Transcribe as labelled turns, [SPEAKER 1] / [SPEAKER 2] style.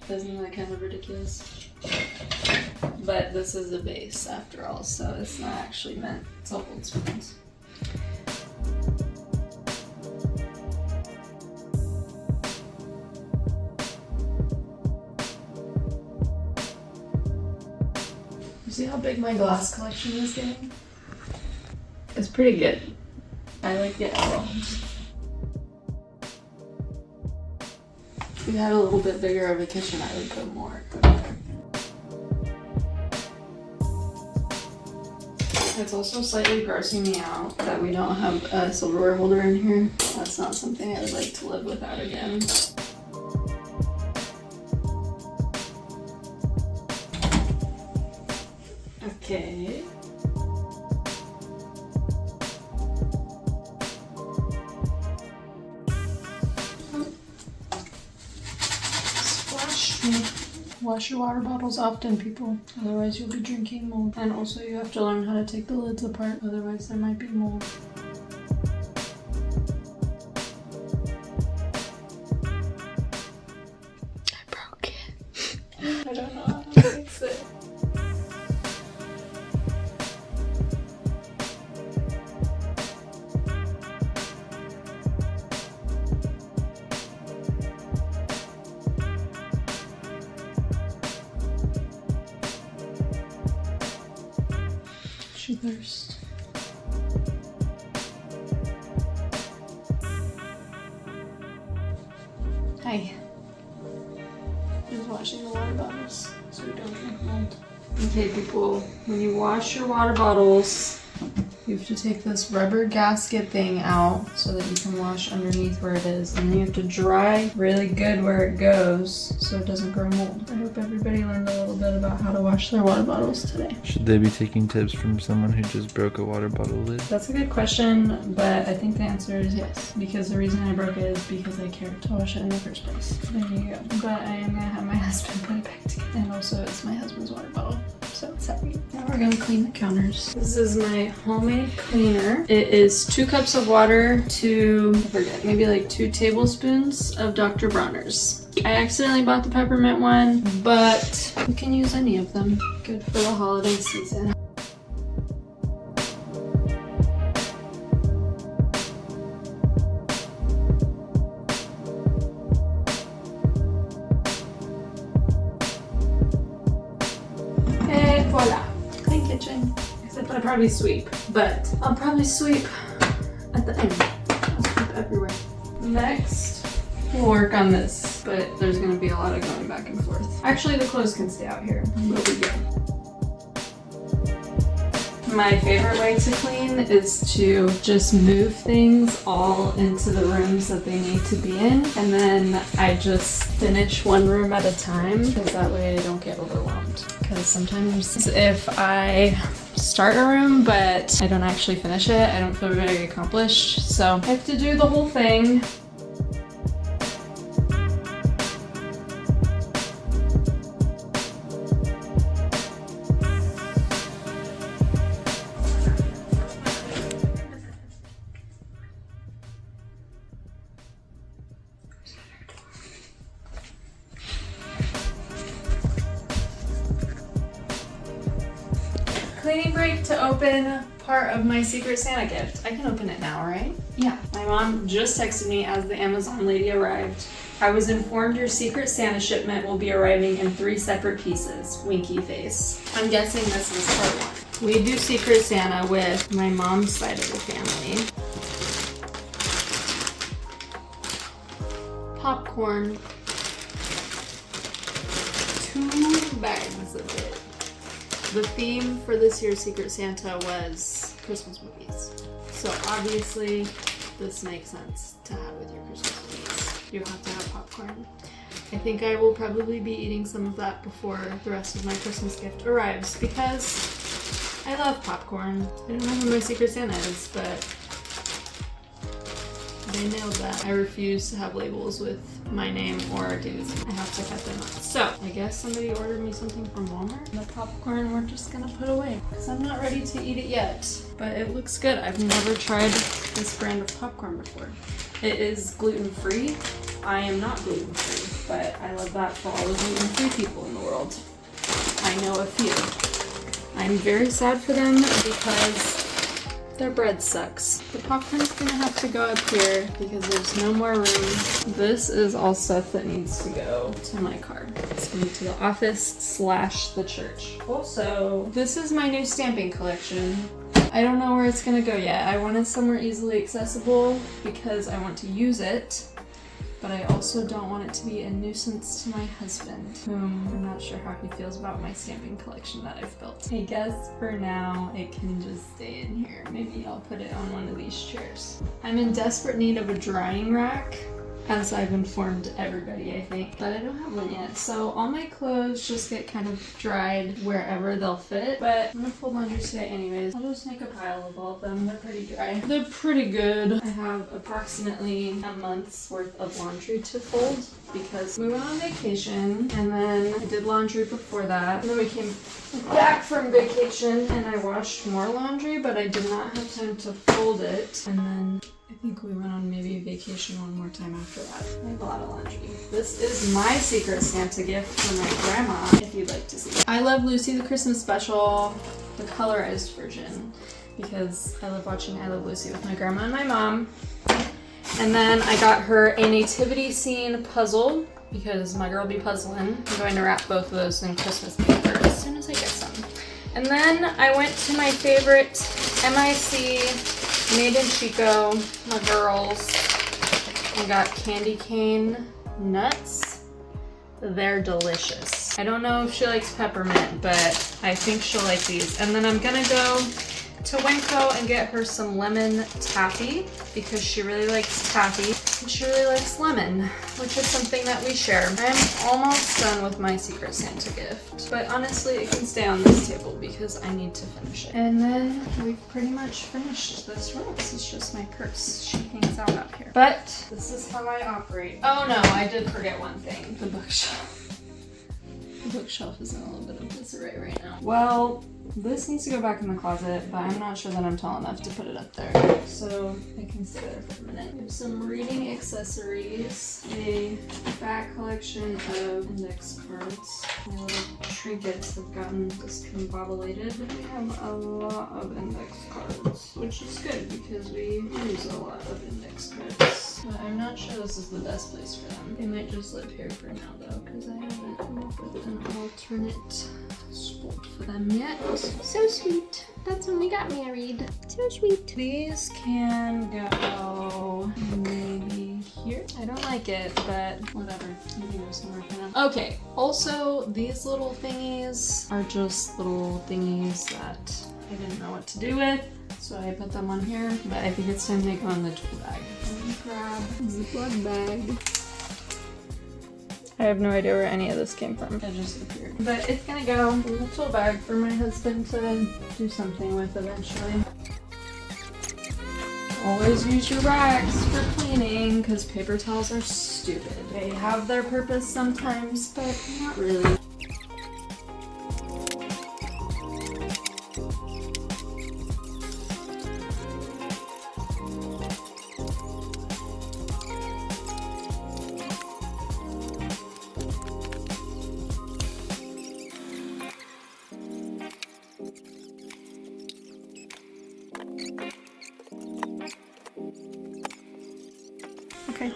[SPEAKER 1] Isn't that kind of ridiculous? But this is a vase after all, so it's not actually meant to hold spoons. You see how big my glass collection is getting? It's pretty good. I like it all. If we had a little bit bigger of a kitchen, I would put more. It's also slightly grossing me out that we don't have a silverware holder in here. That's not something I would like to live without again. Okay. Wash your water bottles often, people. Otherwise you'll be drinking mold. And also you have to learn how to take the lids apart, otherwise there might be mold. I broke it. I don't know how to fix it. She thirsts. Hi. Just washing the water bottles so we don't drink mold. Okay, people, when you wash your water bottles, you have to take this rubber gasket thing out so that you can wash underneath where it is. And then you have to dry really good where it goes so it doesn't grow mold. I hope everybody learned a little bit about how to wash their water bottles today.
[SPEAKER 2] Should they be taking tips from someone who just broke a water bottle lid?
[SPEAKER 1] That's a good question, but I think the answer is yes. Because the reason I broke it is because I cared to wash it in the first place. There you go. But I am gonna have my husband put it back together. And also it's my husband's water bottle. So sorry. Now we're gonna clean the counters. This is my homemade cleaner. It is 2 cups of water to, I forget, maybe like 2 tablespoons of Dr. Bronner's. I accidentally bought the peppermint one, but you can use any of them. Good for the holiday season. Voila, clean kitchen. Except I probably sweep, but I'll probably sweep at the end. I'll sweep everywhere. Next, we'll work on this, but there's gonna be a lot of going back and forth. Actually, the clothes can stay out here. Where we go. My favorite way to clean is to just move things all into the rooms that they need to be in, and then I just finish one room at a time because that way I don't get overwhelmed. Because sometimes if I start a room but I don't actually finish it, I don't feel very accomplished. So I have to do the whole thing. Cleaning break to open part of my Secret Santa gift. I can open it now, right? Yeah. My mom just texted me as the Amazon lady arrived. I was informed your Secret Santa shipment will be arriving in 3 separate pieces. Winky face. I'm guessing this is part 1. We do Secret Santa with my mom's side of the family. Popcorn. 2 bags of it. The theme for this year's Secret Santa was Christmas movies. So obviously this makes sense to have with your Christmas movies. You have to have popcorn. I think I will probably be eating some of that before the rest of my Christmas gift arrives because I love popcorn. I don't know who my Secret Santa is, but they nailed that. I refuse to have labels with my name or our dues. I have to cut them out. So I guess somebody ordered me something from Walmart. The popcorn we're just gonna put away because I'm not ready to eat it yet, but it looks good. I've never tried this brand of popcorn before. It is gluten-free. I am not gluten-free. but I love that for all of you and 3 people in the world. I know a few. I'm very sad for them because their bread sucks. The popcorn's gonna have to go up here because there's no more room. This is all stuff that needs to go to my car. It's going to the office / the church. Also, this is my new stamping collection. I don't know where it's gonna go yet. I want it somewhere easily accessible because I want to use it, but I also don't want it to be a nuisance to my husband, whom I'm not sure how he feels about my stamping collection that I've built. I guess for now it can just stay in here. Maybe I'll put it on one of these chairs. I'm in desperate need of a drying rack, as I've informed everybody, I think, but I don't have one yet. So all my clothes just get kind of dried wherever they'll fit, but I'm gonna fold laundry today anyways. I'll just make a pile of all of them. They're pretty dry. They're pretty good. I have approximately a month's worth of laundry to fold because we went on vacation and then I did laundry before that. And then we came back from vacation and I washed more laundry, but I did not have time to fold it. And then I think we went on maybe vacation one more time after that. I have a lot of laundry. This is my secret Santa gift for my grandma, if you'd like to see. I Love Lucy, the Christmas special, the colorized version, because I love watching I Love Lucy with my grandma and my mom. And then I got her a nativity scene puzzle, because my girl be puzzling. I'm going to wrap both of those in Christmas paper as soon as I get some. And then I went to my favorite MIC Made in Chico, my girls. I got candy cane nuts. They're delicious. I don't know if she likes peppermint, but I think she'll like these. And then I'm gonna go to Winco and get her some lemon taffy because she really likes taffy and she really likes lemon, which is something that we share. I'm almost done with my Secret Santa gift, but honestly it can stay on this table because I need to finish it. And then we've pretty much finished this room. This is just my purse. She hangs out up here. But this is how I operate. Oh no, I did forget one thing. The bookshelf. The bookshelf is in a little bit of disarray right now. Well, this needs to go back in the closet, but I'm not sure that I'm tall enough to put it up there. So it can stay there for a minute. We have some reading accessories, a fat collection of index cards. My little trinkets have gotten discombobulated. We have a lot of index cards, which is good because we use a lot of index cards. But I'm not sure this is the best place for them. They might just live here for now though, because I haven't come up with an alternate spot for them yet.
[SPEAKER 3] So sweet. That's when we got married. So sweet.
[SPEAKER 1] These can go maybe here. I don't like it, but whatever. You can go somewhere for now. Okay, also these little thingies are just little thingies that I didn't know what to do with. So I put them on here, but I think it's time to go in the tool bag. Let me grab the Ziploc bag. I have no idea where any of this came from. It just appeared. But it's gonna go in the tool bag for my husband to do something with eventually. Always use your rags for cleaning because paper towels are stupid. They have their purpose sometimes, but not really. Okay,